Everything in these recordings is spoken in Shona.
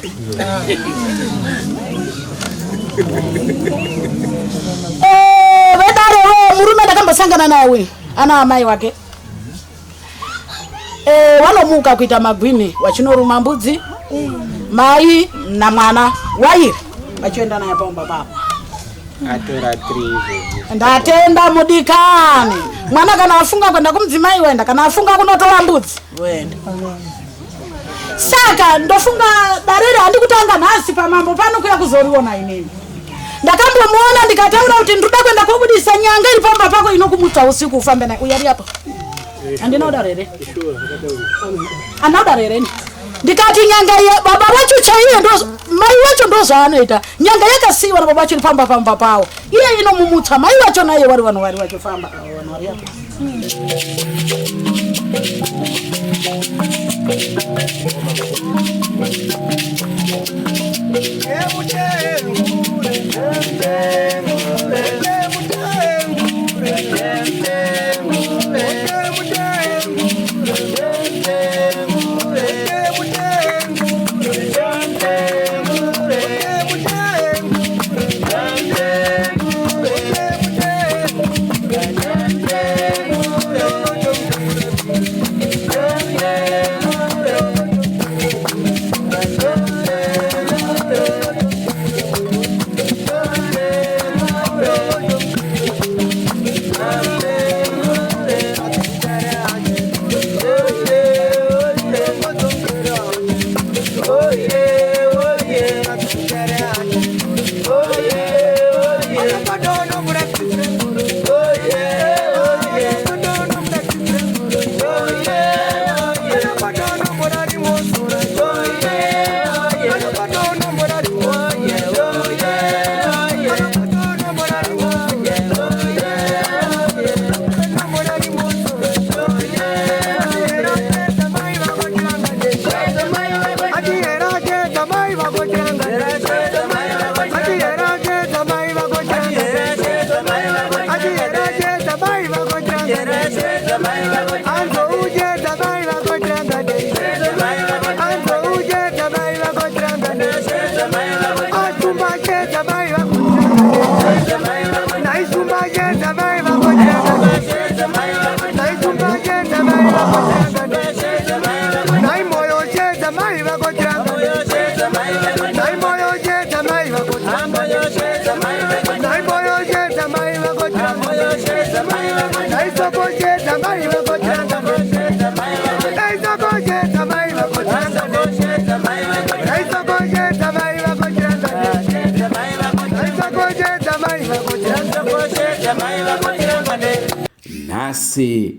Vedare murume ndakambosangana nawe ana amai wake wanomuka kuita magwini wachinoruma mbudzi mai na mwana wairi vachienda naye paumba papo atora 3 ndatenda mudikani mwana kana afunga kwenda kumdzimai wenda kana afunga kunotora mbudzi wenda saka ndofunga Barere handikutanga nhasi pamambo pano kuya kuzoriona inini ndakambomuona ndikataura kuti ndoda kwenda kobudisa nyanga iri pamba pako inokumuta usiku ufambe naye uyari apo andinoda rere anoda rere ndikati nyanga ye baba wacho chaiye ndo mai wacho ndo zvaanoita nyanga yakasiwa na baba wacho pamba pawo iye inomumutsa mai wacho naye wari wacho famba vanhu vari apo Nhasi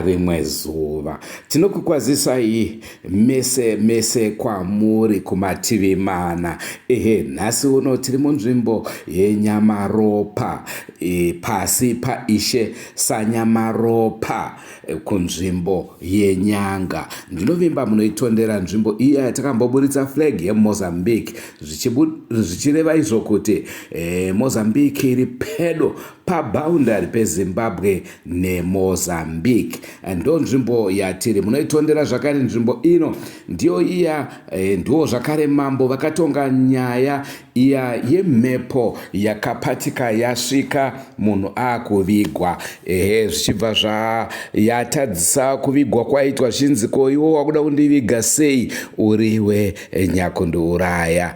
rimwe zuva tinokukwazisai mese kwamuri kumativi mana. Nhasi uno tiri munzvimbo yeNyamaropa, pasi paishe saNyamaropa kunzvimbo yenyanga. Ndinovimba munoitondera nzvimbo iya yatakamboburitsa flag yeMozambique zvichireva izvo kuti Mozambique iri pedo paboundary peZimbabwe neMozambique. Ndo nzvimbo yatiri munoitondera zvakare. Nzvimbo ino ndiyo iya ndiwo zvakare mambo vakatonga nyaya iya yemhepo yakapatika yasvika munhu akuvigwa. Zvichibva zvayatadzisa kuvigwa kwaitwa zvinziko iwo wakuda kundiviga sei uriwe nyakundiuraya.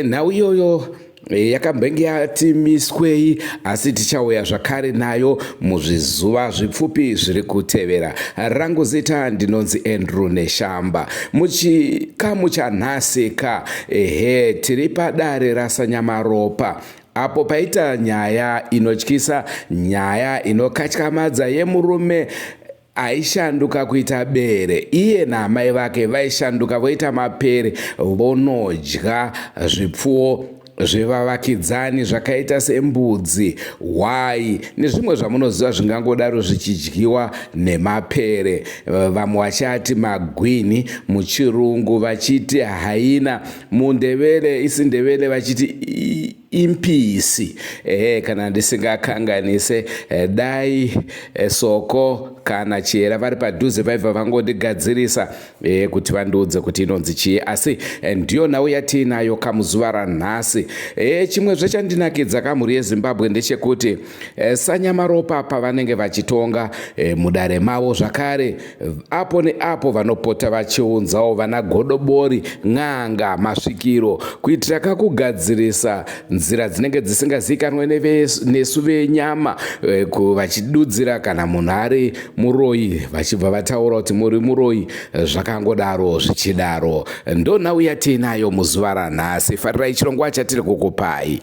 Nhau iyoyo yakambenge yatimiswei, asi tichauya zvakare nayo muzvizuva zvipfupi zviri kutevera. Rangu zita ndinonzi Andrew Neshamba. Muchikamu chanhasika tiri padare raSaNyamaropa, apo paita nyaya inotyisa, nyaya inokatyamadza yemurume aishanduka kuita bere. Iye naamai vake vaishanduka voita mapere, vonodya zvipfuwo zvevavakidzani zvakaita sembudzi, hwai nezvimwe zvamunoziva zvingangodaro zvichidyiwa nemapere. Vamwe vachati magwini muchirungu, vachiti haina, mundevere isindevere vachiti impisi kana ndisingakanganise dai soko kana chera vari padhuze vaibva vangondigadzirisa kuti vandiudze kuti inonzi chii, asi ndiyo nhau yatiinayo kamuzuva ranhasi. Chimwe zvechandinakidza kamhuri yeZimbabwe ndechekuti saNyamaropa pavanenge vachitonga mudare mavo zvakare apo neapo vanopota vachiunzawo vana godobori, n'anga, masvikiro kuitira kakugadzirisa nzira dzinenge dzisingazikanwe nesu venyama vachidudzira kana munhu ari muroyi vachibva vataura kuti muri muroyi, zvakangodaro zvichidaro. Ndo nhau yatiinayo muzuva ranhasi. Farirai chirongwa chatiri kukupai.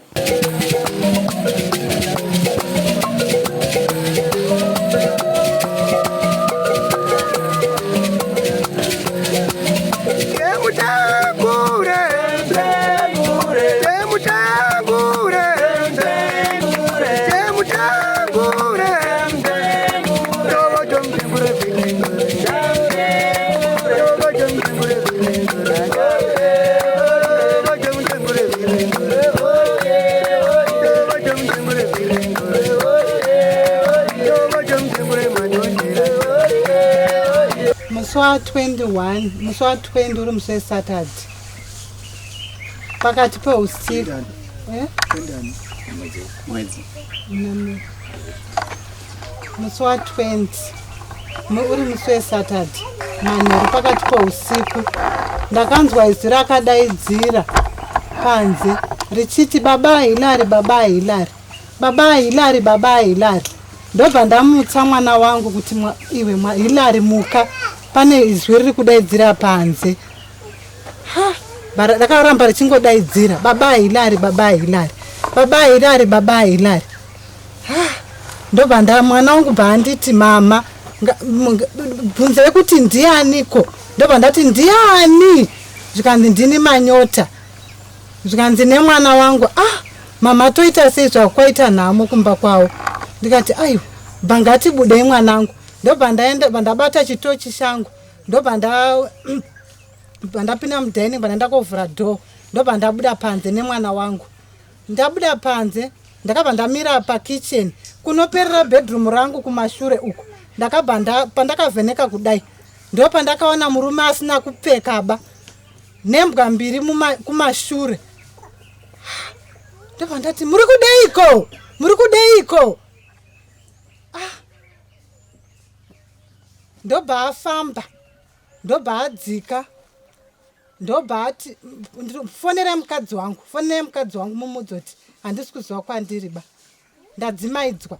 Muswa 21, muswa 20 uri musi weSaturday pakati peusiku muswa 20 uri musi weSaturday manheru pakati peusiku ndakanzwa izwi rakadaidzira panze richiti baba Hilari, baba Hilari, baba Hilari, baba Hilari. Ndobva ndamutsa mwana wangu kuti iwe Hilari muka, pane izwi riri kudaidzira panze. Rakaramba richingodaidzira baba Hilari, baba Hilari, baba Hilari, baba Hilari. Ndobva mwana wangu banditi mama bvunze kuti ndianiko. Ndobva ndati ndiani, zvikanzi ndini Manyota, zvikanzi nemwana wangu. Mama toita sei zvakwaita nhamo kumba kwawo. Ndikati aiwa bangati budei mwanangu. Ndobva ndabata chitochi changu, ndobva ndapinda mudhaini, ndabva kovhura door, ndobva ndabuda panze nemwana wangu. Ndabuda panze ndakabva ndamira pakitchen kunoperera bedroom rangu kumashure uko. Pandakavheneka kudai ndopa ndakaona murume asina kupfeka nembwa mbiri kumashure. Ndobva ndati muri kudeiko, muri kudeiko. Ndobva afamba, ndobva adzika, ndobva ati fonera mukadzi wangu mumudzoti handisi kuziva kwandiri ndadzimaidzwa.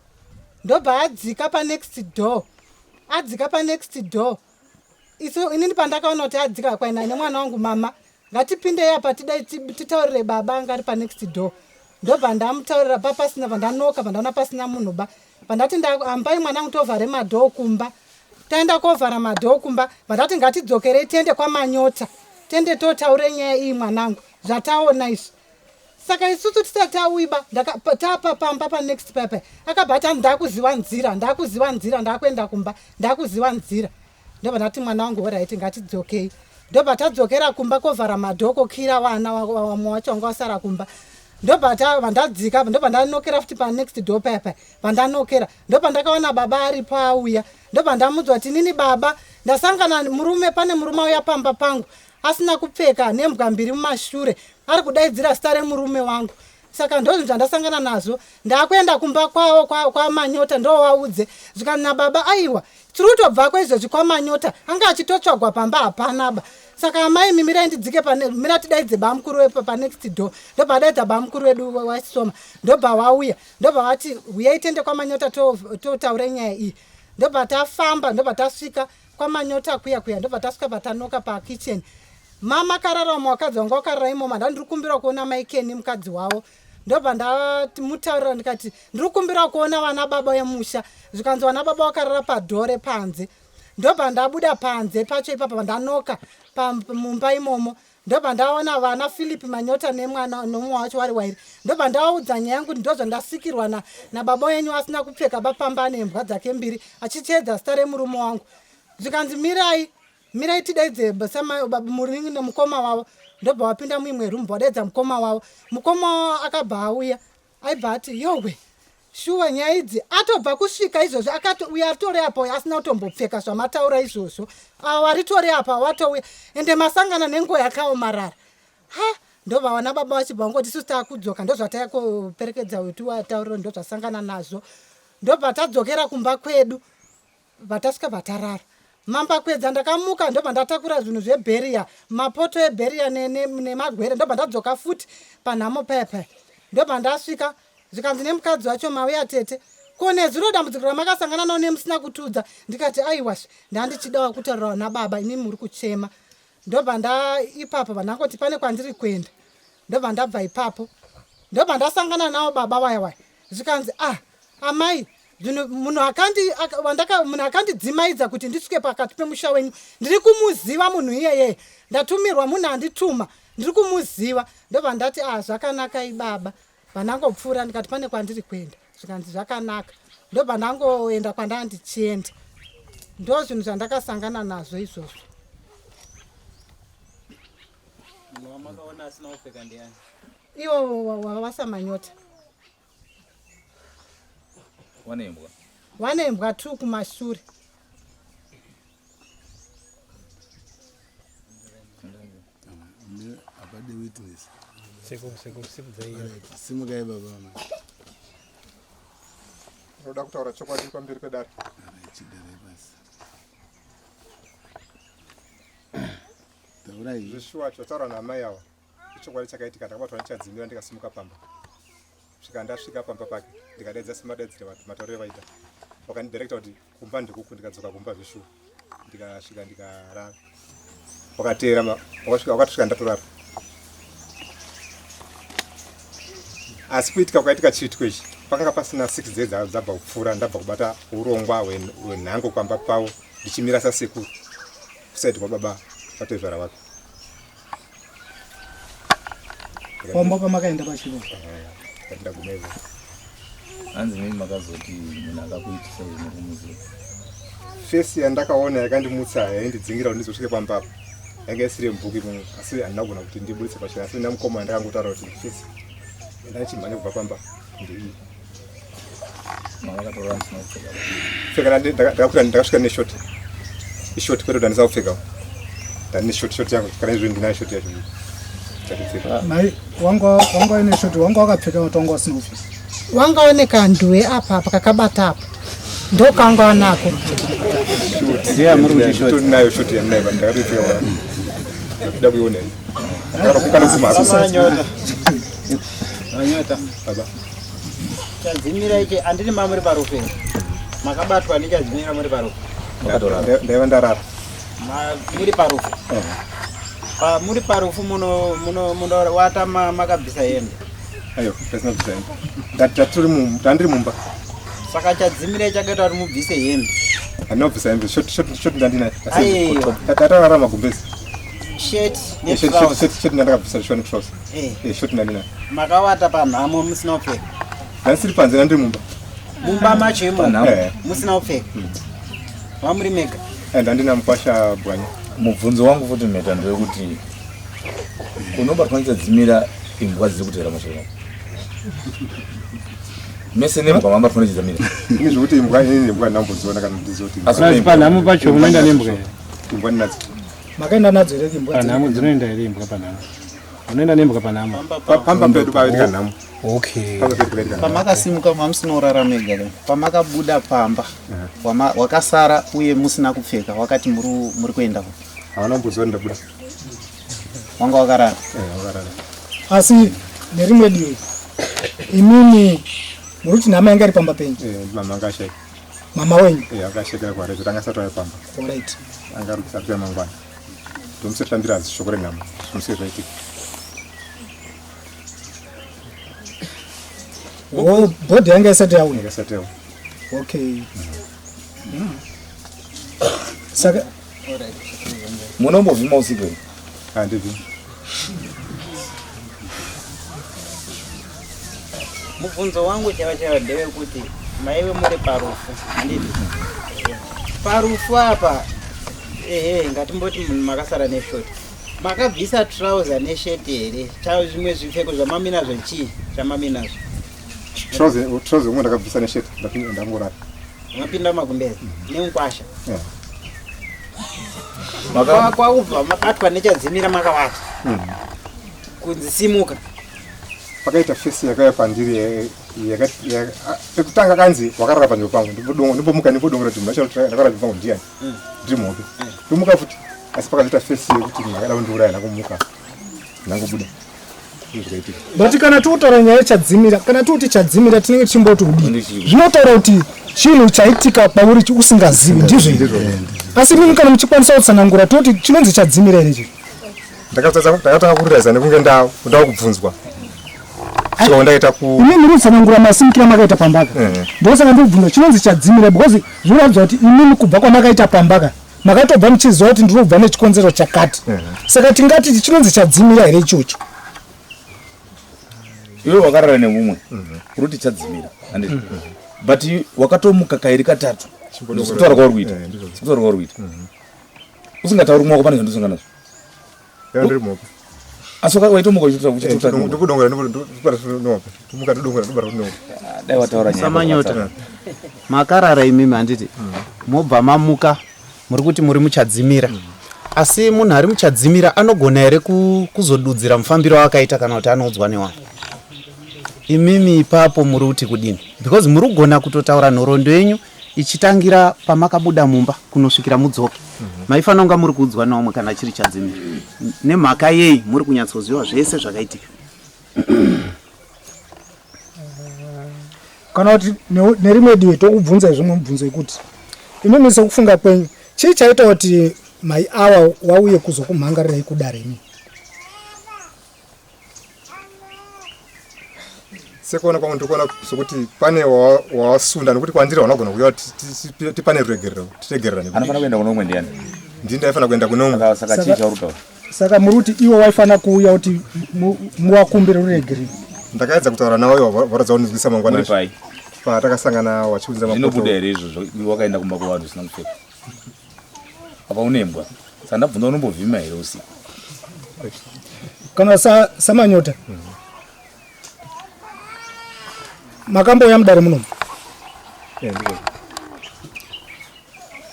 Ndobva adzika panext door, isu inini pandakaona kuti adzika kwaina nemwana wangu mama ngatipinde apa titaurire baba anga ari panext door. Ndobva ndamutaurira papasina, vandanoka vandaona pasina munhu vandati ambai mwanangu tovhare madhoo kumba. Taenda kovhara madhoo kumba, vandati ngatidzokerei tiende kwaManyota, tiende totaure nyaya iyi mwanangu, zvataona izvi. Saka isusu tisati tauiba tapa pamba panext pepe akabata ndakuziva nzira, ndakuenda kumba, ndakuziva nzira. Ndobva ndati mwana wangu oraiti ngatidzokei. Ndobva tadzokera kumba kovhara madhoo kokira vana wamwe wacho wanga wasara kumba. Ndobva vandadzika, ndobva ndanokera futi panext door pepe, vandanokera. Ndobva ndakaona baba aripo auya. Ndobva ndamudzwa kuti nini baba, ndasangana murume, pane murume auya pamba pangu asina kupfeka nembwa mbiri mumashure, ari kudaidzira zita remurume wangu. Saka ndozvo zvandasangana nazvo. Ndakuenda kumba kwawo kwaManyota ndowaudze zvikana baba aiwa tiri kutobvako izvozvi kwaManyota anga achitotsvagwa pamba hapana Saka amai mimirai ndidzike mira tidaidze bamukuru wepa panext door. Ndobva adaidza bamukuru wedu waChisoma. Ndobva wauya. Ndobva vati uyai tiende kwaManyota totaure nyaya iyi. Ndobva tafamba, ndobva tasvika kwaManyota kuya. Ndobva tasvika patanoka pakitchen. Mama kararama wakadzi wanga wakarara imomo, ndiri kumbira kuona Maikeni mukadzi wavo. Ndobva ndamutaurira ndikati ndiri kumbira kuona vana baba vemusha. Zvikanzi vana baba vakarara padhore panze. Ndobva ndabuda panze pacho ipapo ndanoka mumba imomo. Ndobva ndaona vana Philip Manyota nemwana nomwe wacho wari wairi. Ndobva ndaudza nyaya yangu ndozvo ndasikirwa nababa wenyu asina kupfeka pamba nembwa dzake mbiri achichedza zita remurume wangu. Zvikanzi mirai tidaidze muringi nemukoma wavo. ndobva wapinda muimwe room vodedza mukoma wavo. Mukoma wavo akabva auya aibva ati yowe shuwa nyaya idzi atobva kusvika izvozvo akati uya atori apa asina kutombopfeka zvamataura izvozvo waritori apa watouya ende masangana nenguva yakaomarara. Ndobva vana baba vachibva vangoti isusu taakudzoka ndozvataiyakoperekedza wetu watauriro ndozvasangana nazvo. Ndobva tadzokera kumba kwedu vatasvika vatarara. Mamba kwedza ndakamuka ndobva ndatakura zvinhu zveberia mapoto eberia nemagwere ndobva ndadzoka futi panhamo pepe. Ndobva ndasvika zvikanzi nemukadzi wacho mauya tete kone zviro dambudziko ramakasangana nao nemusina kutudza. Ndikati aiwashi ndandichidawa kutaurira vana baba ini muri kuchema. Ndobva ipapo vandangoti pane kwandiri kwenda. Ndobva ndabva ipapo ndobva ndasangana nao baba waiwai zvikanzi amai munhu akandidzimaidza kuti ndisvike pakati pemusha wenyu. Ndiri kumuziva munhu iyeye ndatumirwa munhu andituma ndiri kumuziva. Ndobva ndati zvakanaka ibaba vandangopfuura ndikati pane kwandiri kwenda zvikanzi zvakanaka. Ndobva ndangoenda kwandandichienda. Ndo zvinhu zvandakasangana nazvo izvozvo. Iwo wasamanyota wanembwa tu kumashure. Simukai baba. Roda kutaura chokwadi pamberi pedare. Zvishua chataura namai ava ichokwadi chakaitika takabatwa nechadzimira ndikasimuka pamba. Svika ndasvika pamba pake ndikadedza semadedzere vanhu matauriro vaita vakandidirekta kuti kumba ndikuku ndikadzoka kumba zvishua ndikasvika ndikarara wakateera wakatosvika ndatorara. Asi kuitika kwaitika chiitiko ichi pakanga pasina 6 days dzabva kupfuura ndabva kubata urongwa hwenhango kwamba pavo ndichimira sasekuru kusaidi kwababa vatozvara wake. Kwamba pamakaenda pachiro ndagumevo hanzi mimi makazoti munhu akakuitisa ino kumuzi. Fesi yandakaona yakandimutsa yaindidzingira kuti ndizosvike pamba yanga isiri mubhuku imwe asi handina kugona kuti ndibudise pachena asi ndamukoma ndakangotaura kuti fesi ndachimhanya kubva pamba ndeiyi makakatora ndisina kupfeka ndakakuta ndakasvika neshoti ishoti kwete kuti handisa kupfeka ndane shoti yangu kana izvo ndinayo shoti yacho ndakupfeka. mai wanga ine shoti wanga wakapfeka kuti wanga wasina kupfeka wangaoneka ndwe apa kakabata apa ndokanga wanako nayo shoti yandinayo ndakatopfeka ndida kuiona Anyota. baba Chadzimira ichi andini mamuri parufe. Makabatwa ndichadzimira muri parufe. ndaiva ndarara Muri parufe. Muri parufu muno wata makabvisa hembe. ayo pasina kubvisa hembe ndandiri mumba Saka chadzimira chakaita kuti mubvise hembe. handina kubvisa hembe shoti ndandinayo Aiyo. tatarara magumbezi Shirt netrousers. shoti ndandakabvisa shoni trouser shoti ndandinayo Makawata panhamo musina kupfeka. ndandisiri panze ndandiri mumba Mumba macho imo Eh. musina kupfeka. Vamuri mega. ndandina mukwasha bwanya. Mubvunzo wangu futi mheta ndewekuti unobatwa nechadzimira imbwa dziri kutera mashoko mese nembwa mabatwa nechadzimira ini zvokuti imbwa ndambodziona kana ndizoti Asi panhamo pacho unoenda nembwa imbwa ndinadzo makaenda nadzo here imbwa panhamo dzinoenda here imbwa panhamo unoenda nembwa panhamo pamba pedu pavaitika nhamo okay Pamakasimuka mamusina kurara mega. Pamakabuda pamba. Wakasara uye musina kupfeka. Wakati muri kuenda ku. havana mbudziwa ndabuda Wanga wakarara. wakarara asi nerimwe divi imini muri kuti nhama yanga iri pamba penyu mama anga asheka mama wenyu anga ashekera kwarecho tanga asati aya pamba alright anga ari kusati yamangwana ndomusatambira shoko renhamo zvimusike zvaitika bhodhi yanga isati yauya yakasati yawo okay saka munombovhima usiku here handivhi Mubvunzo wangu chava ndewekuti maive muri parufu. Handiti. Parufu apa ngatimboti munhu makasara neshoti. makabvisa trouser nesheti here chavo zvimwe zvipfeko zvamamina zvechii zvamaminazvo trouser umwe ndakabvisa nesheti ndangorara mapinda makumbezi nemukwasha kwaubva mabatwa nechadzimira makavata kunzi simuka pakaita fesi yakauya pandiri ekutanga kanzi wakarara panzvimbo pangu ndipomuka ndipodongora kuti ndakara pangu ndiani ndiri mhope ndomuka futi asi pakazoita fesi yekuti ndakada kundiuraya ndakumuka ndangobuda zvakaitika but kana totaura nyaya yechadzimira kana toti chadzimira tinenge tichimboti kudini zvinotaura kuti chinhu chaitika pauri usingazivi ndizvo asi mimi kana muchikwanisa kutsanangura toti chinonzi chadzimira here chii ndakatanga kuriraiza nekunge ndawa kubvunzwa imi muri kutsanangura masimukira makaita pambaka ndosaka ndikubvunza chinonzi chadzimira because zvinoratidza kuti imimi kubva kwamakaita pambaka makatobva muchiziva kuti ndiri kubva nechikonzero chakati saka tingati chinonzi chadzimira here ichocho iwe wakarara nemumwe uri kuti chadzimira but wakatomuka kairi katatu kutaura kwauri kuita usingatauri mumwe wako pane zvandosangana nazvo asi waitomuka dai wataura samanyota makarara imimi handiti mobva mamuka muri kuti muri muchadzimira asi munhu ari muchadzimira anogona here kuzodudzira mufambiro wakaita kana kuti anoudzwa newanhu imimi ipapo muri kuti kudini because muri kugona kutotaura nhoroondo yenyu ichitangira pamakabuda mumba kunosvikira mudzoke maifanira kunga muri kuudzwa naumwe kana chiri chadzimira nemhaka yei muri kunyatsoziva zvese zvakaitika kana kuti nerimwe divi tokubvunza zvimwe mubvunzo yekuti imimi sekufunga kwenyu chii chaita kuti mai ava wauye kuzokumhangarirai kudare imi sekuona kwangu ndikuona sokuti pane wawasunda nekuti kwandiri wanogona kuuya tipane ruregerero tiregererane anofana kuenda kuno umwe ndiani ndindaifana kuenda kuno umwe saka chii chaurutaura saka muri kuti iwo waifana kuuya kuti muwakumbire ruregerero ndakaedza kutaura nawo varadza kunzwisa mangwana patakasangana wachiunza zvinobuda here izvozvo wakaenda kumba kwavanhu usina kupfeka apa unembwa saka ndabvunza unombovhima here usiku kana samanyota makambouya mudare munomu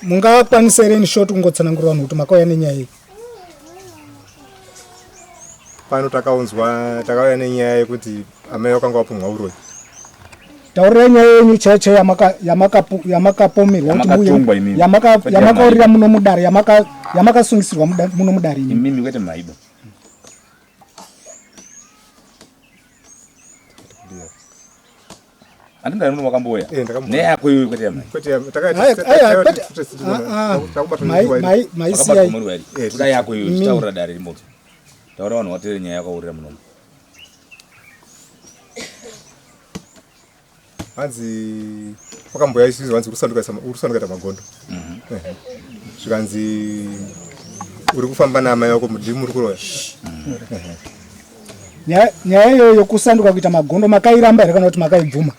mungakwanisa here ni shoti kungotsanangura vanhu kuti makauya nenyaya yei pano takauya nenyaya yekuti amai vakanga vapumwa uroyi taurirai nyaya yenyu chaicho yamakapomerwa yamakaurira muno mudare yamakasungisirwa muno mudare imimi kwete maiba andingari muno makamboya neyako iwe kwete yamai kuda yako iwe chitaurira dare rimoto taura vanhu vatere nyaya yakaurira munomu hanzi wakamboya isizo hanzi urusandukaita magondo zvikanzi uri kufamba namai wako mudimu uri kuroya nyaya iyoyo yokusanduka kuita magondo makairamba here kana kuti makaibvuma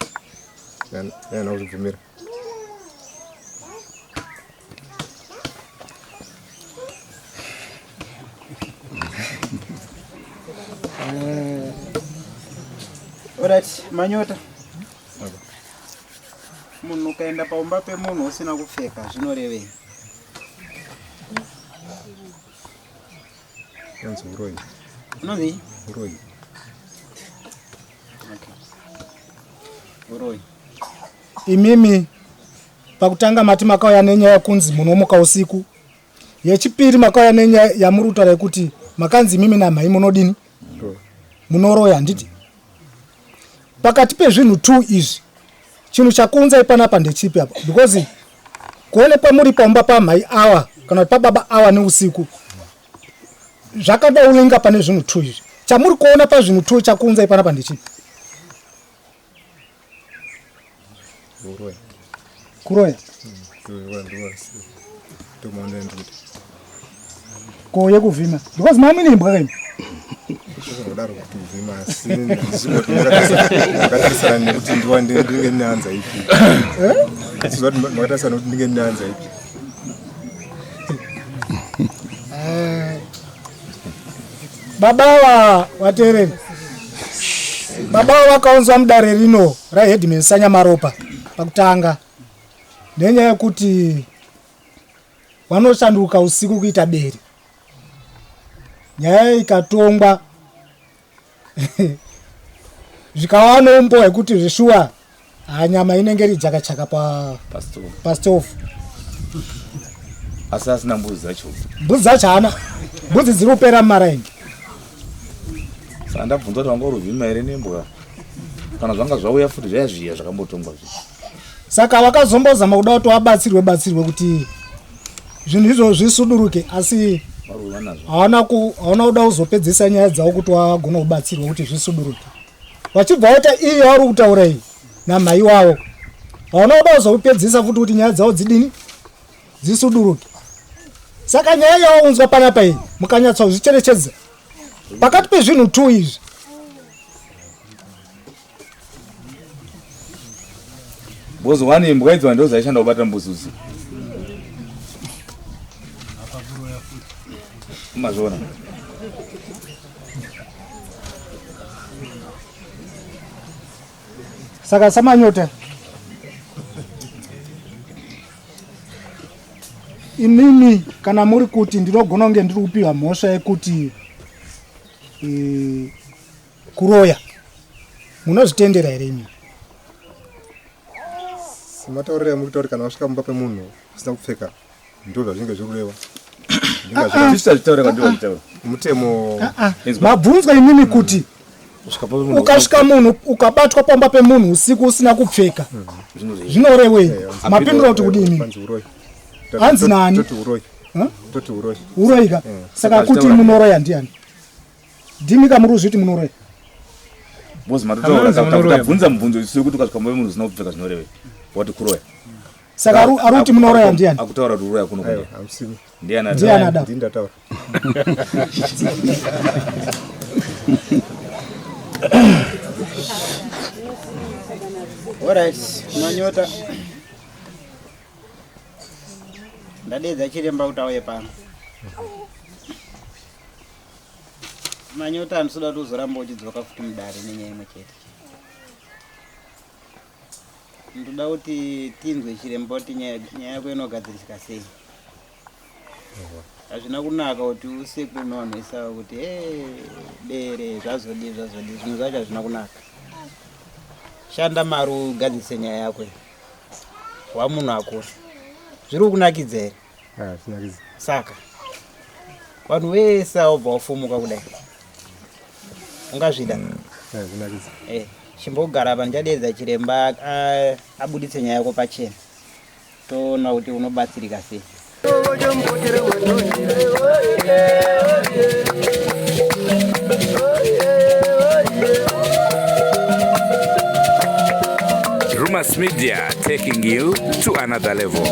yana kuzvibvumira alright manyota munhu ukaenda paumba pemunhu usina kupfeka zvinorevei yanzi uroyi unonzi uroyi uroyi imimi pakutanga mati makauya nenyaya yekunzi munomuka usiku yechipiri makauya nenyaya yamuri kutaura yekuti makanzi imimi namhai munodini munoroya handiti pakati pezvinhu 2 izvi chinhu chakuunzai panapa ndechipi apa because kuone pamuri pamba pamhai awa kana kuti pababa awa neusiku zvakada ulinga pane zvinhu 2 izvi chamuri kuona pazvinhu 2 chakuunzai panapa ndechipi kuroya koye kuvhima because mamine imbwa kaimi kudaro kuvhima ndakatarisana nekuti ndinge nehanza ipi makatarisana kuti ndinge nehanza ipi Baba watereri. Baba wakaunzwa mudare rino raHeadman Nyamaropa pakutanga. Nenyaya yekuti vanoshanduka usiku kuita Bere. Nyaya ikatongwa zvikawa nombo yekuti zvishuwa nyama inenge iri chakachaka pa stove. Asi asina mbuzi dzacho. Mbuzi dzacho hana. Mbuzi dziri kupera mumaraini. Saka ndabvunza kuti wanga uruvhima here nembwa kana zvanga zvauya futi zvaya zvakambotongwa zvi. Saka vakazombozama kuda kuti vabatsirwe kuti zvinhu izvo zvisuduruke, asi hawana kuda kuzopedzisa nyaya dzavo kuti wagona kubatsirwa kuti zvisuduruke. Vachibva vaita iyi yavari kutaura iyi namai wavo, hawana kuda kuzopedzisa futi kuti nyaya dzavo dzidini dzisuduruke. Saka nyaya yaunzwa panapa iyi mukanyatsa kuzvicherechedza pakati pezvinhu 2 izvi, bozi wani imbwa idzi ndo dzaishanda kubata mbuzi usiku. Mazvona saka samanyota inini kana muri kuti ndinogona kunge ndiri kupiwa mhosva yekuti kuroya munozvitendera here imi? Simataurira muri kutaura kana wasvika mumba pemunhu usina kupfeka ndo zvazvinge zvikureva. Mutemo mabvunzwa inini kuti ukasvika munhu ukabatwa pamba pemunhu usiku usina kupfeka zvinorevei? Mapindura kuti kudini? Hanzi nani? Toti uroi. Uroika. Saka kuti munoroya ndiani? Ndimi kamuri kuzviti munoroya. Bozi matotaura bvunza mubvunzo usiku kuti ukasvika mumba pemunhu usina kupfeka zvinorevei? Wati kuroya. Saka ari kuti munoroya ndiani? Akutaura kuti uroya kuno kuno. Hamsini. Ndiani ada? Ndindataura. Alright, Manyota. Ndadedza chiremba kuti auye pano. Manyota anoda kuti uzoramba uchidzoka futi mudare nenyaya imwe chete. Ndoda kuti tinzwe chiremba kuti nyaya yako inogadzirisika sei. Hazvina kunaka kuti usiku unowanhisa kuti Bere zvazodi zvinhu zvacho hazvina kunaka. Shanda mari ugadzirise nyaya yako. Wamunhu akura. Zviri kunakidza here? Zvinakidza. Saka vanhu vese vobva vafumuka kudai. Ungazvida? Zvinakidza. Chimbogara apa ndichadedza chiremba abuditse nyaya yako pachena. Toona kuti unobatsirika sei. Drewmas Media taking you to another level.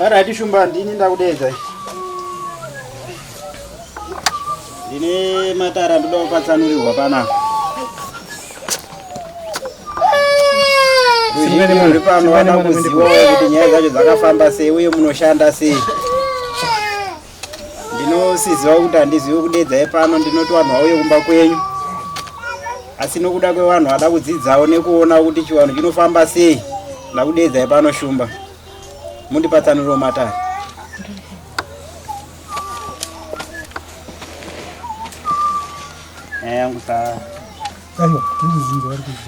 Alright, shumba ndini ndakudedza. Ndine matara ndoda kupatsanurirwa panapa. Muri pano vana kuziva kuti nyaya dzacho dzakafamba sei uye munoshanda sei. Ndinosiziva kuti handizivi kudedza pano, ndinoti vanhu vauye kumba kwenyu. Asi nokuda kwevanhu vada kudzidzawo nekuona kuti chivanhu chinofamba sei, ndakudedza pano shumba. Mundipatsanuriro matari. Yangu saa.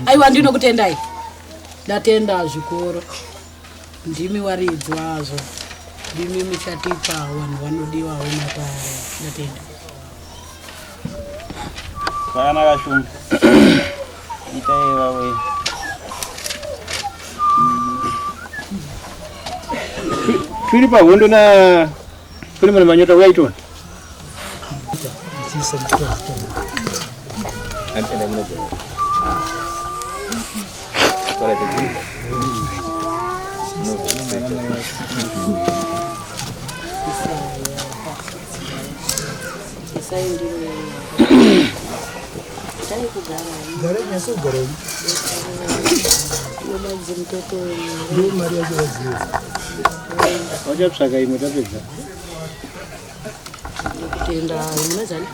Aiwa ndinokutendai. Ndatenda zvikoro. ndimi waridzi wazvo, ndimi muchatipa vanhu vanodiwa weMudare. Ndatenda. Zvakanaka shumba. Itai vawe. Tiri pahondo na kuri mwana manyota waitona. Oja psaka imutapedza. Kutenda unazani?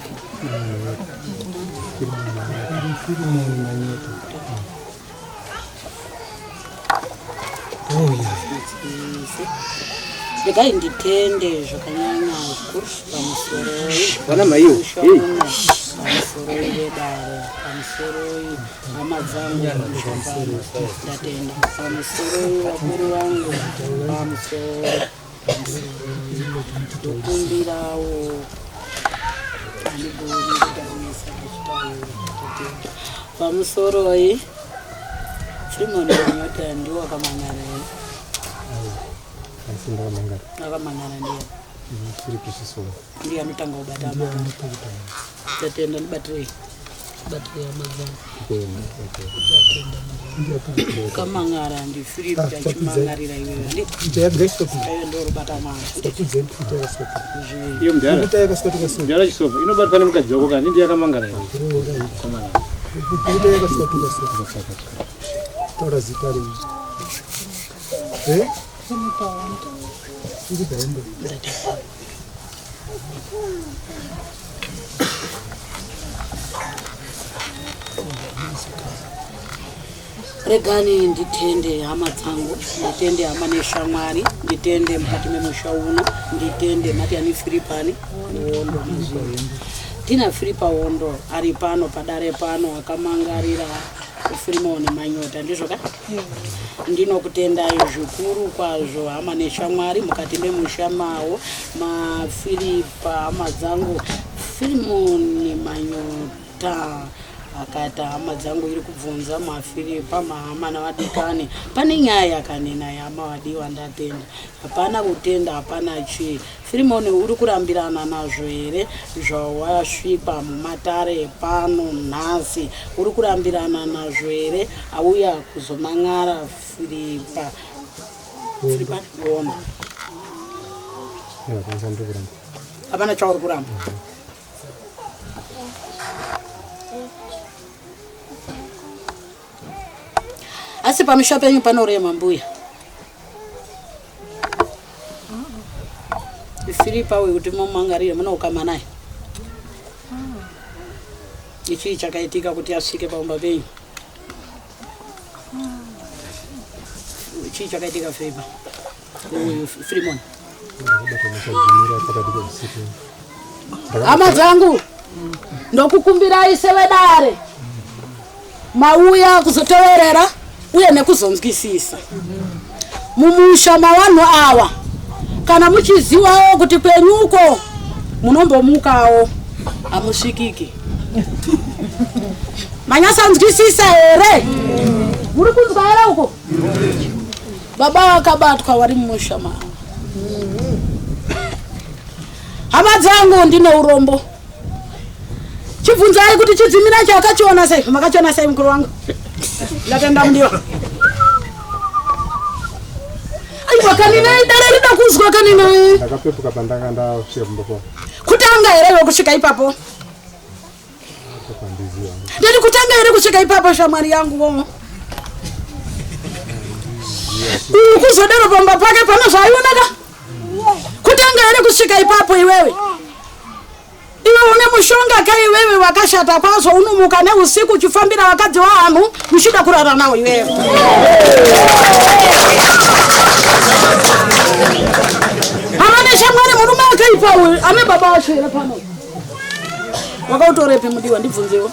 Regai nditende zvakanyanya pamusoro Wana maiyo. pamusoro weDare, pamusoro hama dzangu, ndatenda pamusoro wakuru wangu, pamusoro tokumbirawo pamusoro Simon Nyota ndiwo akamangana akamangana ndiye anotanga kubata tatenda ndibatire amadzangu kamangara ndi Philip tachimangarira iwewe ndorobata Iyo mudara. Mudara chisofa inobatwa nemukadzi wako kandi ndiye akamangara. Tora zitari. regani nditende hama dzangu, nditende hama neshamwari, nditende mukati memusha uno, nditende mati ani Filipani wondo mazviri. Tina Filipa wondo ari pano paDare pano akamangarira Filimoni Manyota ndizvoka? Ndinokutendai zvikuru kwazvo hama neshamwari mukati memusha mawo maFilipa hama dzangu Filimoni Manyota akata hama dzangu iri kubvunza maFilipa mahama navadikani pane nyaya yakanena yama wadiwa ndatenda hapana kutenda hapana chi Filimoni uri kurambirana nazvo here zvawasvipa muMudare pano nhasi uri kurambirana nazvo here auya kuzomangara Filipa ona hapana chauri kuramba asi pamusha penyu panorema mbuya Filipa we kuti mumangarire munoukama naye ichi chakaitika kuti asvike paumba penyu ichi chakaitika Filipa Filimoni hama dzangu ndokukumbirai seweDare mauya kuzoteverera uye nekuzonzwisisa mumusha mavanhu awa kana muchizivawo kuti kwenyuko munombomukawo amusvikiki manyasanzwisisa here muri kunzwa here uko baba akabatwa wari mumusha mawa hama dzangu ndine urombo chibvunzai kuti chidzimira chakachiona sei makachiona sei mukuru wangu ndatenda mundiwa aiwa kanina Dare rida kuzwa kanina ndakapepuka pandanga ndasvika kumbopo kutanga here kusvika ipapo ndiri kutanga here kusvika ipapo shamwari yangu womo kuzodero pamba pake pano zvaionaka kutanga here kusvika ipapo iwewe iwe une mushonga kai wewe wakashata kwazvo unomuka neusiku uchifambira vakadzi vavanhu muchida kurara nawo iwewe hamane shamwari murume akaipa uyu ane baba wacho here pano wakautorepe mudiwa ndibvunzewo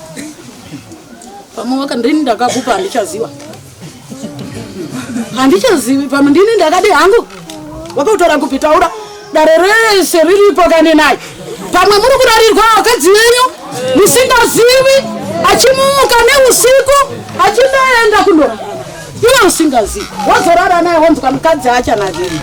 pamwe ndini ndakakupa handichaziva Handichazivi pamwe ndini ndakadi hangu wakautora kupitaura dare rese riripo kane naye. Pamwe muri kurarirwa wakadzi wenyu musingazivi achimuka neusiku achindoenda kundora. Iwe usingazivi wazorara naye wonzwa mukadzi achanadini.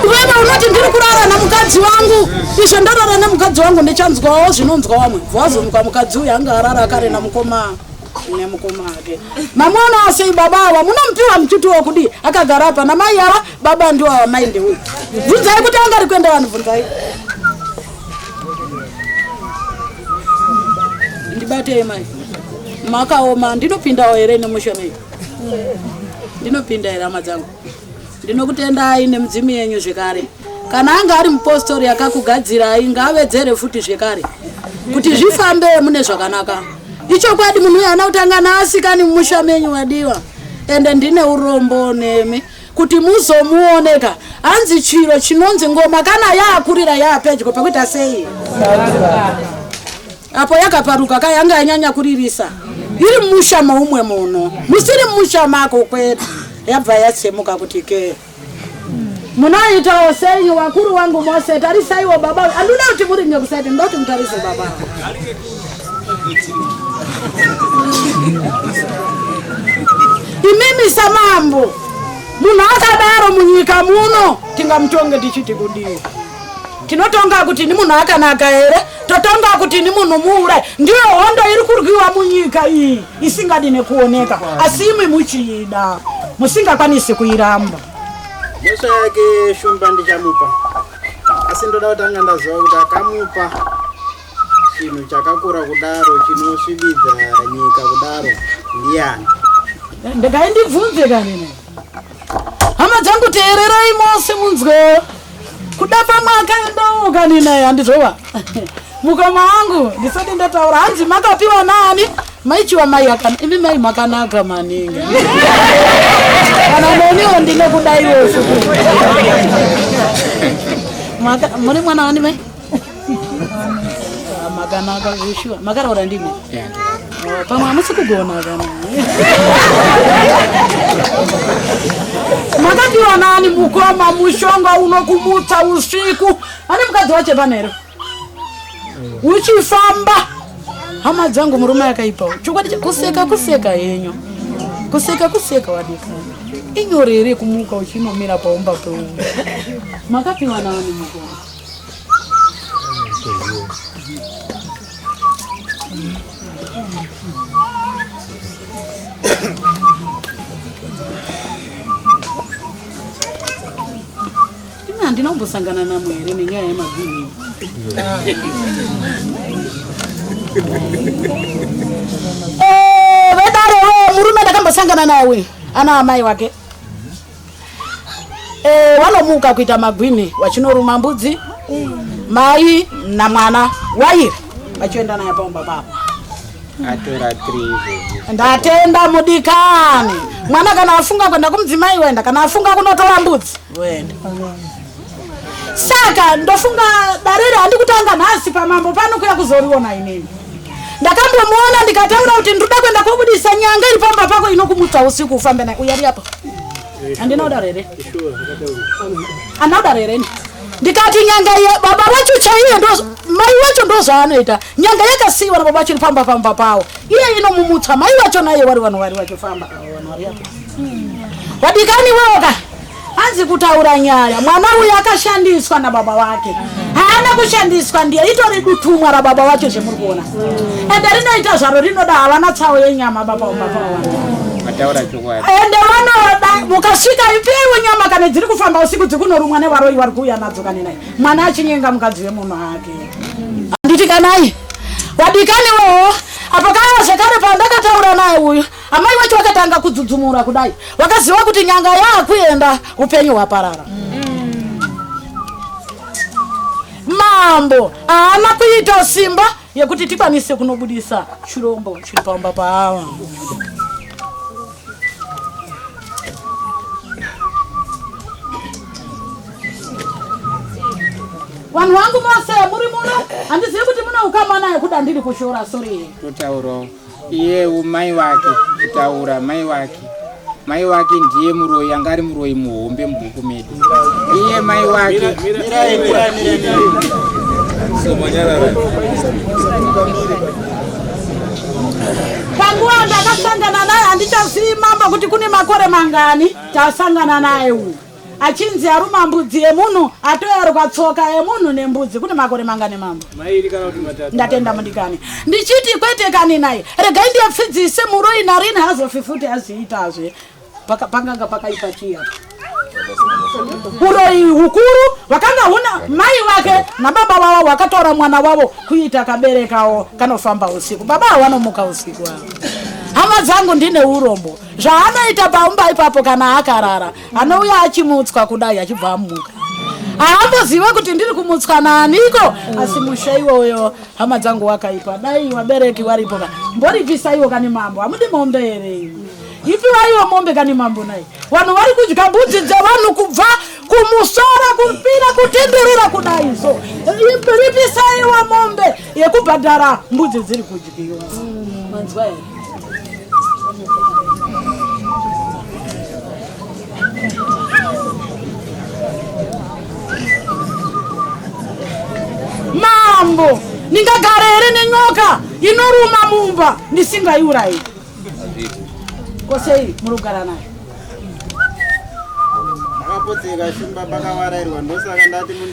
Wewe unoti ndiri kurara na mukadzi wangu, izvo ndarara na mukadzi wangu ndichanzwawo zvinonzwa vamwe. Vazomuka mukadzi uyu anga arara kare namukoma ake. Mamwana sei babawa munompiwa mchutu wokudi akagara apa na mai ava baba ndiwo wa mai ndewe. Bvunzai kuti anga ari kuenda vanhu bvunzai. Ndibate mai. Makaoma ndinopindawo here nemushonei. Ndinopinda here hama dzangu. Ndinokutendai nemudzimi yenyu zvekare. Kana anga ari mupostori akakugadzirai ngavedzere futi zvekare kuti zvifambe mune zvakanaka. Icho kwadi munhu uyu ana kutanga naasikani mumusha menyu wadiwa. Ende ndine urombo nemi kuti muzomuoneka hanzi chiro chinonzi ngoma kana yaakurira yaapedyo pakuita sei. Apo yakaparuka kayanga yanyanya kuririsa. Iri mumusha maumwe muno. Musiri mumusha mako kwetu. Yabva yatsemuka kuti ke. Munaita sei wakuru wangu mose tarisaiwo baba. Anduna kuti muri nyokusaiti ndoti mutarise baba. Imimi samambo. Munhu akadaro munyika muno tingamutonge tichiti kudii. Tinotonga kuti ni munhu akanaka here, totonga kuti ni munhu muura. Ndiyo hondo iri kurwiwa munyika iyi isingadi nekuoneka. Asi imwe muchiida musingakwanisi kuiramba. Musa yake shumba ndichamupa. Asi ndoda kutanga ndaziva kuti akamupa chinhu chakakura kudaro chinosvibidza nyika kudaro ndiani. Ndikaindibvunze kanini. Hama dzangu teererai mose munzwe. Kuda pamwe akaendawo kanina handizvova. Mukoma wangu ndisati ndataura hanzi makapiwa nani? Maichiwa mai akana. Imi mai makanaka maningi. Kana noniwo ndinokudaiwo futi. Muri mwana wani mai? Makanaka zvishwa. Makaraura ndimi? Pamwe hamusi kugona kana. Makapiwa nani mukoma mushonga unokumutsa usiku? Ane mukadzi wache panero. Uchifamba. Hama dzangu murume akaipawo. Chokwadi kuseka yenyu. Kuseka wadika. Inyorere kumuka uchinomira paumba peumu. Makapiwa nani mukoma? Ndinombosangana namwe here nenyaya yemagwini. Vedarewo murume ndakambosangana nawe ana amai wake. Wanomuka kuita magwini wachinoruma mbudzi. Mai na mwana wairi vachienda naye paumba papo. Atora 3. Ndatenda mudikani. Mwana kana afunga kwenda kumdzimai wenda, kana afunga kunotora mbudzi wenda. Saka ndofunga darere handikutanga nhasi pamambo pano kuya kuzoriona inini. Ndakambomuona ndikataura kuti ndoda kwenda kobudisa nyanga iri pamba pako inokumutsa usiku ufambe naye. Uyari apa? Andina darere. Ana darere. Ndikati nyanga ya baba wacho chaiye ndo mai wacho ndo zvaanoita. Nyanga yakasiwa na baba wacho pamba pawo. Iye inomumutsa mai wacho naye wari wacho famba. Wari apa? Wadikani wewe hanzi kutaura nyaya. Mwana uyu akashandiswa na baba wake. Haana kushandiswa ndiye itori dutumwa ra baba wacho zvemuri kuona. Ende rinoita zvaro rinoda havana tsawo yenyama baba wawo. Mataura chokwadi. Ende vanoda mukasvika ipewe nyama kana dziri kufamba usiku dzikunorumwa nevaroi vari kuuya nadzo kane naye. Mwana achinyenga mukadzi wemunhu wake. Handiti kanai. Wadikaniwo apo kaya zvekare pandakataura naye uyu amai wacho wakatanga kudzudzumura kudai. Wakaziva kuti nyanga yakuenda upenyu hwaparara. Mambo haana kuita simba yekuti tikwanise kunobudisa chirombo chiri paumba paava. Vanhu vangu mose muri muno handizivi kuti muna ukama naye kuda ndiri kushora sori. Kutaura iye mai wake kutaura mai wake. Mai wake ndiye muroi angari muroi muhombe mbuku medu. Iye mai wake. Panguwa ndakasangana naye handichazivi mambo kuti kune makore mangani tasangana naye uyu. Achinzi aruma mbudzi yemunhu atoerwa tsoka yemunhu nembudzi kune makore mangani mambo. Ndatenda mundikani. Ndichiti kwete kani naye. Regai ndiyapfidzise muroi narini hazofifuti aziitazve. Panganga pakaipa chiya. Uroi hukuru wakanga huna mai wake na baba wao wakatora mwana wao kuita kaberekawo kanofamba usiku. Baba wanomuka usiku wao. Hama zangu ndine urombo. Zvaanoita paumba ipapo kana akarara. Anouya achimutswa kudai achibva amuka. Ahamboziva kuti ndiri kumutswa naaniko asi mushaiwo uyo hama dzangu wakaipa. Dai wabereki waripo ka. Mboripisa iwo kani mambo. Hamudi mombe ere. Ipi waiwa mombe kani mambo naye. Vanhu vari kudya mbudzi dzevanhu kubva kumusora kumpira kutenderera kudai so. Ripisa iwa mombe yekubhadhara mbudzi dziri kudyiwa. Manzwa ere. Mambo ningagara here nenyoka inoruma mumba ndisingaiurayi kosei murugara naye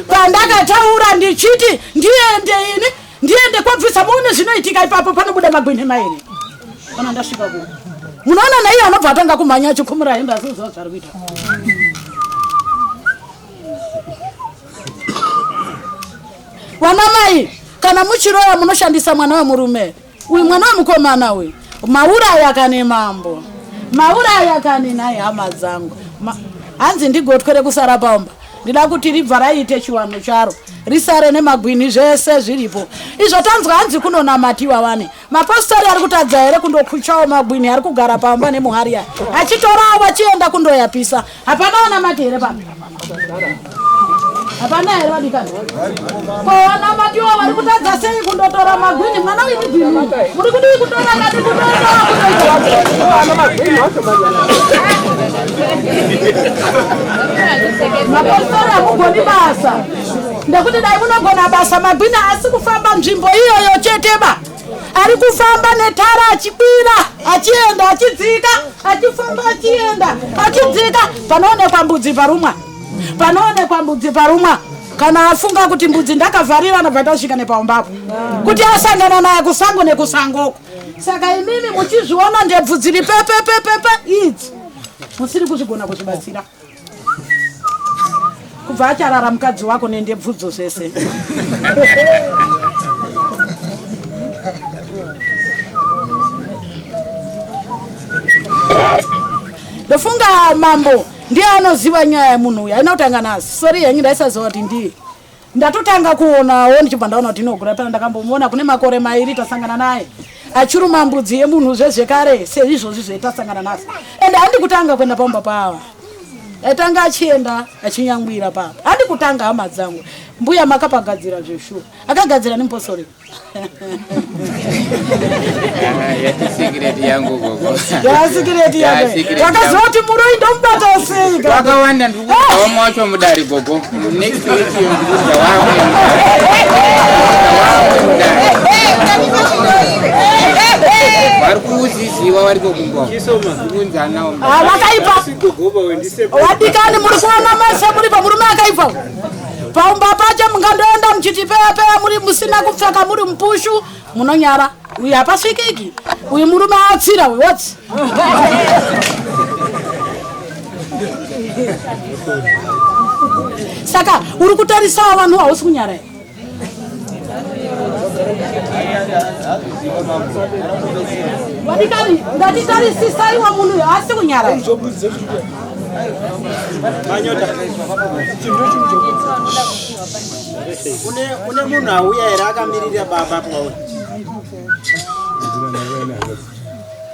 pandakataura ndichiti ndiende kwabvisa muone zvinoitika ipapo panobuda magwini mairi kana ndasvika ku munoona naiye anobva atanga kumhanya achikumura hembe asiziva zvari kuita vana mai kana muchiroya munoshandisa mwana wemurume uyu mwana wemukomana uyu mauraya kane mambo mauraya kane naye hama dzangu hanzi ndigotwere kusara paumba ndida kuti ribva raite chiwano charo risare nemagwini zvese zviripo izvo tanzwa hanzi kunonamatiwa vane mapostori ari kutadza here kundokuchawo magwini ari kugara paumba nemuhariya achitorawo achienda kundoyapisa hapana vanamati here pano hapana here vadikana kona matiwa vari kutadza sei kundotora magwini mwana wimibhini muri kudii kutora kati mapostori hamugoni basa ndekuti dai munogona basa magwini asi kufamba nzvimbo iyoyo cheteba ari kufamba netara achibira achienda achidzika achifamba achienda achidzika panoonekwa mbudzi parumwa panoonekwa mbudzi parumwa kana afunga kuti mbudzi ndakavharira nobva tasvika nepaumbapo kuti asangana naye kusango nekusangoko saka imimi muchizviona ndebvu dziri pepepepepe idzi musiri kuzvigona kuzvibatsira kubva acharara mukadzi wako nendebvudzo zvese ndofunga mambo ndiye anoziva nyaya yemunhu uyu aina kutanga nasi sori henyu ndaisaziva kuti ndiye ndatotanga kuonawo ndichibva ndaona kuti inogura pana ndakambomuona kune makore mairi tasangana naye achiruma mbudzi yemunhu zvezvekare seizvozvi zvetasangana nasi ende handi kutanga kuenda paumba paava aitanga achienda achinyangwira papa handi kutanga hama dzangu mbuya makapagadzira zveshuwa akagadzira nemposori yasikireti yangu gogo yasikireti yangu wakaziva kuti muroi ndomubata sei wakawanda ndikugawa wacho mudare gogo next week ndikuza wamwe vari kuuziziva varipo kumba kunzanawo vakaipa wadikani muri kuona mase muripo murume akaipa paumba pacho mungandoenda muchiti peya muri musina kupfeka muri mupushu munonyara uyu hapasvikiki uyu murume atsira uyu wotsi saka uri kutarisawo vanhu hausi kunyara here wadikani ndatitarisisaiwa munhu uyu haasi kunyara here kune munhu auya here akamirira baba kwauri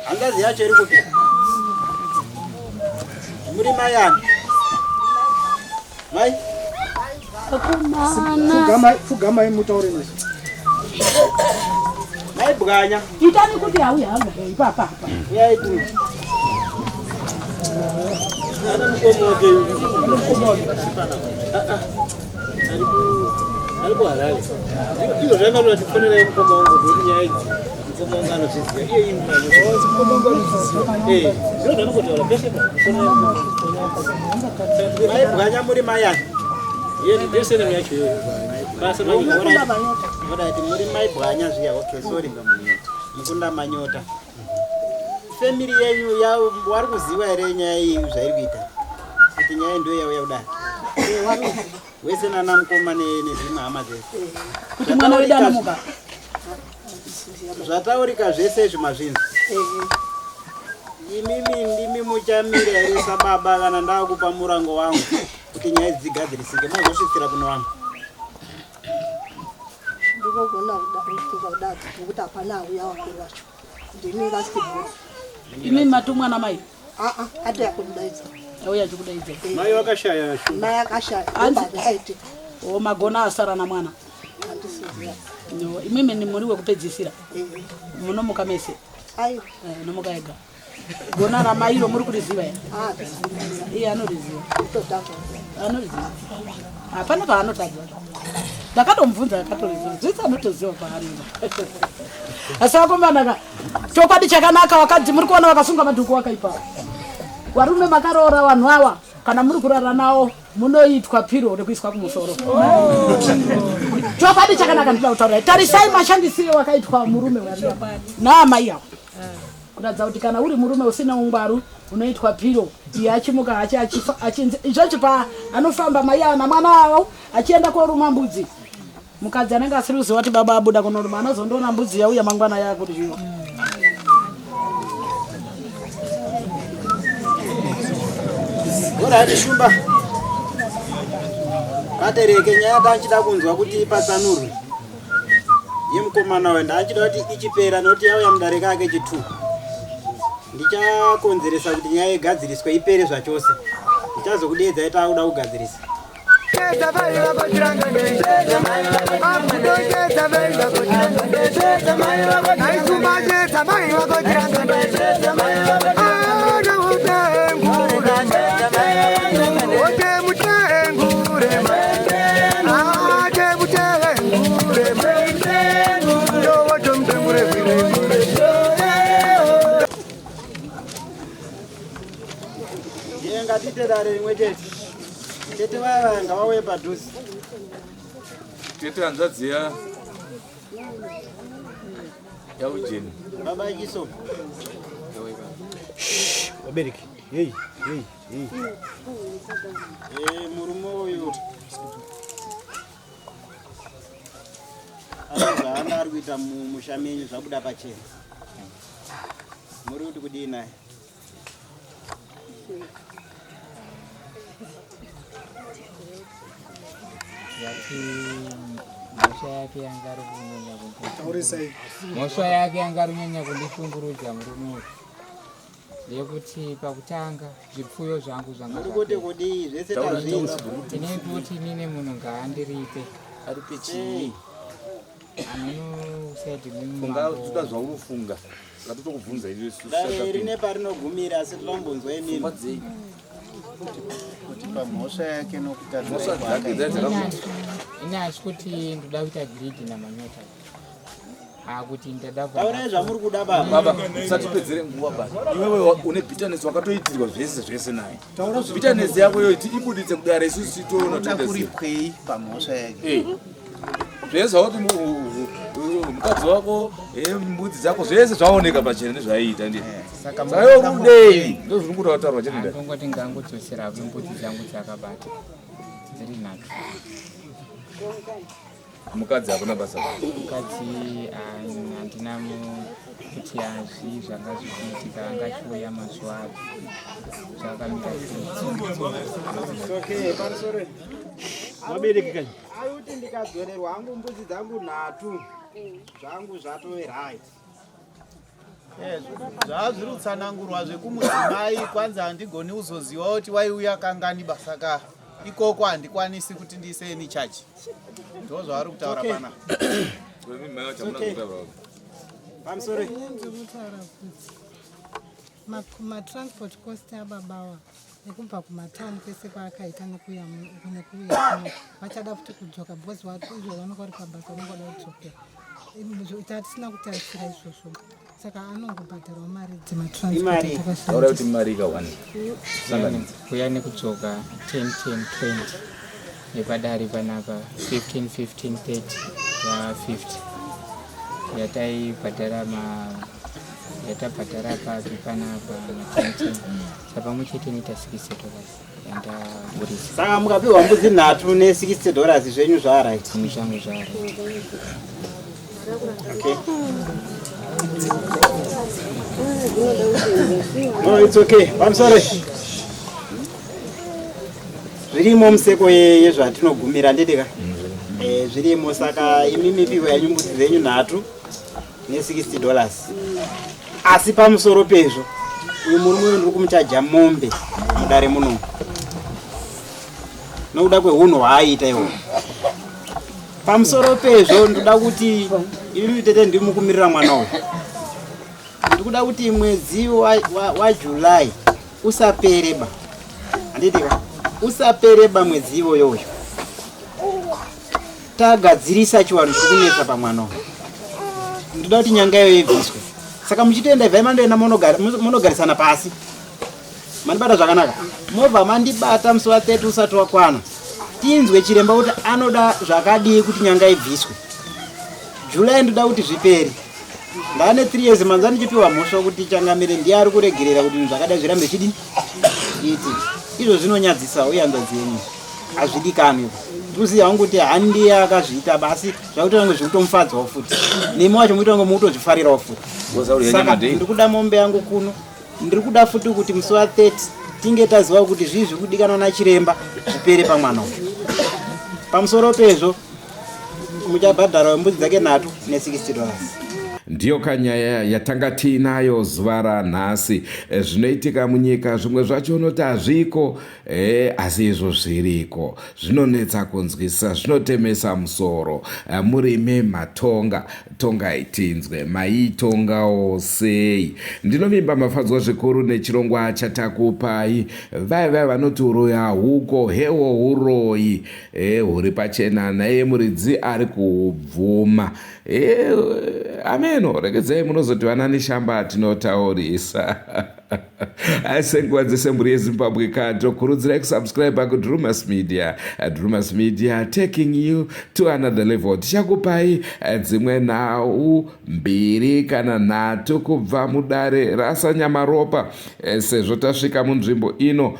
hangazi yacho iri kupi muri mai ani mai Fugama mutaure nazo. Naibwanya. Itani kuti auya hanga papa. Yaitu. Ana mkomoje. Alikuwa halali. Hiyo ndio ndio tunafanana mkomo wangu ndio nyai. Mkomo wangu anasisi. Hiyo hii mkomo wangu anasisi. Ndio ndio ndio pesa. Naibwanya muri maya. Yeye ni pesa ni yake. Basi na ngora. Ngoda ati muri maibwanya zia okay sorry ngamunye. Mukunda manyota. Family yenyu ya wari kuziwa ere nyai zvairi kuita. Kuti nyai ndio yawe yaudai. Wese na namkoma nezimwe hama dzese. Kuti mwana wedu anomuka. Zvataurika zvese zvimazvinhu. Imimi ndimi muchamira ere sababa kana ndakupa murango wangu kuti nyaya dzigadzirisike mazosvitsira kuno wangu. Ndikogona kudati kuti hapana auya wakuru wacho. Ndimi kasitibhuku. Imi matumwa na mai. Hata yakudaidza. Auya chikudaidza. Mai wakashaya shu. Mai akashaya. Anzi o magona asara na mwana. Andisiziya. No, imimi ni muri wekupedzisira. Munomuka mese. Ayo. Nomuka ega. Gona na mai ro muri kuriziva ya. Iye anoriziva. Totanga. Anoriziva. Hapana pa anotadza. Ndakatomubvunza akatoriziva. Zvitsa anotoziva paarira. Asakomana chokwadi chakanaka wakadzi muri kuona wakasunga madhuku wakaipa. Warume makarora vanhu ava kana muri kurara nawo munoitwa piro rekuiswa kumusoro. Chokwadi chakanaka ndinoda kutaura. Tarisai mashandisiro wakaitwa murume wariya na mai avo. Kuratidza kuti kana uri murume usina ungwaru unoitwa piro iye achimuka achinzi izvochi pa anofamba mai avo namwana wavo achienda koruma mbudzi. Mukadzi anenge asiri kuziva kuti baba abuda kunoruma anozondoona mbudzi yauya mangwana yakudyiwa. Ora ati shumba. Katereke nyaya ndachida kunzwa kuti ipatsanurwe. Yemukomana wenda ndachida kuti ichipera noti yauya mudare kake chitu. Ndichakonzeresa kuti nyaya igadziriswe ipere zvachose. Ndichazokudedza itakuda kugadzirisa. Yenga dare rimwe chete. Chete vanga vauye padhuze. Chete hanzadziya yaujeni. Baba ichiso. Wabereki. Hey. Murume uyu. Anga ari kuita mushamenyu zvabuda pachena. Muri kuti kudii naye? Mhosva yake yanga ari kunyanya kundishungurudza murume uyu. Ndeyekuti pakutanga zvipfuyo zvangu zvanga kuti kudii zvese tazvinzi. Tinenge kuti nine munhu ngaandiripe. Aripe chii? Anosaidi mimi. Ungakuda zvaunofunga. Saka totokubvunza iwe dare rine parinogumira asi tinombonzwa imini. Kuti pamhosva yake nokutadza ine asi kuti ndoda kuita gridi namanyota kuti ndada taura zvamuri kuda baba usatipedzere nguva basi iwewe une bitterness wakatoitirwa zvese naye bitterness yako yoiti ibuditse kudare isusu titoona tendekuri pamhosva yake zvese kuti mukadzi wako mbudzi dzako zvese zvaoneka pachena nezvaiita ndiye saka udei ndo zviri kutaurwa chete ndongoti ngangodzosera mbudzi dzangu dzakabata dziri nadzo mukadzi hakuna basa mukadzi handina kuti hazvi zvanga zvichiitika angachiuya mazuva apo zvakamira pamusoro wabereki kanyi kuti ndikadzorerwa hangu mbudzi dzangu nhatu zvangu zvatove right zvazviri kutsanangurwa zvekumudzimai kwanza handigoni kuzoziva kuti waiuya kangani basa ka ikoko handikwanisi kuti ndiiseni chachi. Ndozvaari kutaura pana. Pamusoro matransport cost ababawa nekubva kumatawuni kwese kwaakaita nekuya vachada futi kudzoka because izvo vanonga vari pabasa vanongoda kudzoka tatisina kutarisira izvozvo saka anongobhadharwa mari dzematranspotaura kuti mari ikawani kuya nekudzoka 10 20 nepadare panapa 15 30 ya50 yataibhadhara yatabhadhara papi panapa na10 sapamwe chete noita $60 yandaburisa. Saka mukapiwa mbudzi 3 ne$60 zvenyu zvaraiti. Zvangu zvaraiti. Okay. No, it's okay. Pamusoro. Zvirimo museko yezvatinogumira ndedeka. Zvirimo saka imi mipiwa yanyu mbudzi dzenyu 3 ne$60. Asi pamusoro pezvo uyu murume ndiri kumuchaja mombe mudare muno nokuda kweunhu hwaaita iwo. Pamusoro pezvo ndoda kuti imi tete ndiri mukumirira mwana uyu ndiri kuda kuti mwedzi waJuly usapereba handidika usapereba mwedzi iwoyoyo tagadzirisa chiwanhu chiri kunetsa pamwana uyu. Ndoda kuti nyanga iyo ibviswe. Saka muchitoenda ivhai mandoenda munogarisana pasi mandibata zvakanaka. Mobva mandibata musi wa30 usati wakwana tinzwe chiremba kuti anoda zvakadii kuti nyanga ibviswe. July ndoda kuti zvipere. Ndane 3 years manza ndichipiwa mhosva kuti changamire ndiye ari kuregerera kuti zvakadai zvirambe chidini iti. Izvo zvinonyadzisa uyanza dzenyu hazvidikani. Ndikuziva hangu kuti handi akazviita basi zvakuti vange zvikutomufadzawo futi nemi wacho muita vange mukutozvifarirawo futi. Saka ndiri kuda mombe yangu kuno ndiri kuda futi kuti musi wa30 tinge taziva kuti zvii zviri kudikanwa nachiremba zvipere pamwana uyu. Pamusoro pezvo muchabhadhara mbudzi dzake 3 ne$60. Ndiyo kanyaya yatanga tiinayo zuva ranhasi. Zvinoitika munyika zvimwe zvacho unoti hazviko asi izvo zviriko. Zvinonetsa kunzwisa, zvinotemesa musoro. Murime matonga itinzwe maitongawo sei. Ndinovimba mafadzwa zvikuru nechirongwa chatakupai. Vai vanoti uroya huko hewo uroyi huri pachena naye muridzi ari kubvuma. Ameno regedzai munozoti vanani shamba tinotaurisa. Asi nguva dzese mburi yeZimbabwe tokurudzirai kusubscribe kuDrewmas Media. Drewmas Media taking you to another level. Tichakupai dzimwe nhau 2 kana 3 kubva mudare rasa Nyamaropa. Sezvo tasvika munzvimbo ino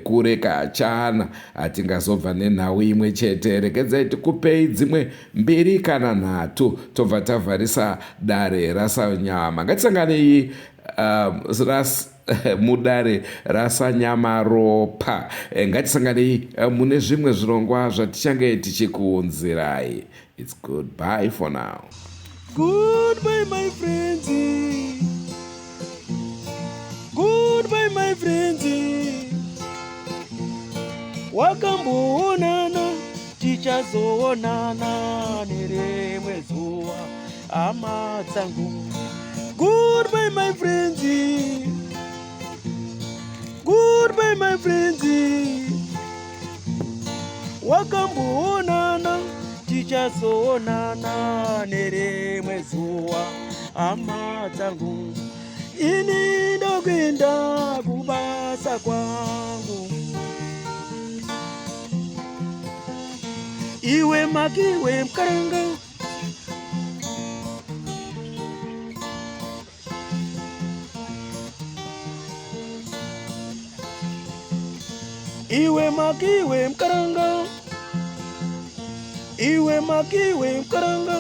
kure kachana hatingazobva nenhau imwe chete. Regedzai tikupei dzimwe 2 kana 3 tobva tavharisa dare rasa Nyama. Ngatisanganei mudare rasa Nyamaropa. Ngatisanganei mune zvimwe zvirongwa zvatichange tichikuunzirai. It's goodbye for now. Goodbye my friends. Goodbye my friends. Wakamboonana tichazoonana nerimwe zuva hama dzangu. Goodbye my friends. Goodbye my friends. Wakamboonana tichazoonana nerimwe zuva hama dzangu. Ini ndokwenda kubasa kwangu. Iwe makiwe mkaranga. Iwe makiwe mkaranga. Iwe makiwe mkaranga.